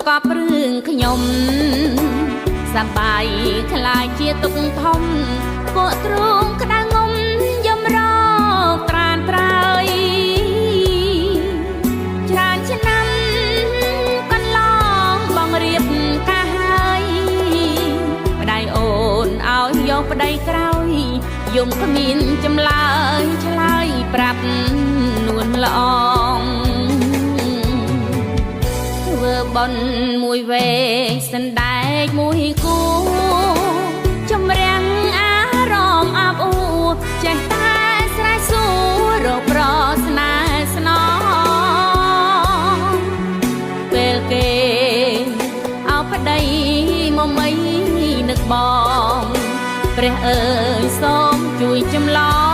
កប់រឿងខ្ញុំសបាយខ្លាចជាទុកធំគក់ទ្រង់ក្តៅងំយំរកត្រានត្រើយច្រើនឆ្នាំកន្លងបងរៀបការហើយប្តីអូនឲ្យយកប្តីក្រោយយំគ្មានចម្លើយឆ្លើយប្រាប់នួនល្អងធ្វើបន់មួយវេសណ្ដែកមួយគូជំរាំងអារម្មណ៍អាប់អួរចេះតែស្រែកសួររកប្រស្នេហ៍ស្នងពេលគេអោប្តីមកមិននឹកបងព្រះអើយសូមជួយចម្លង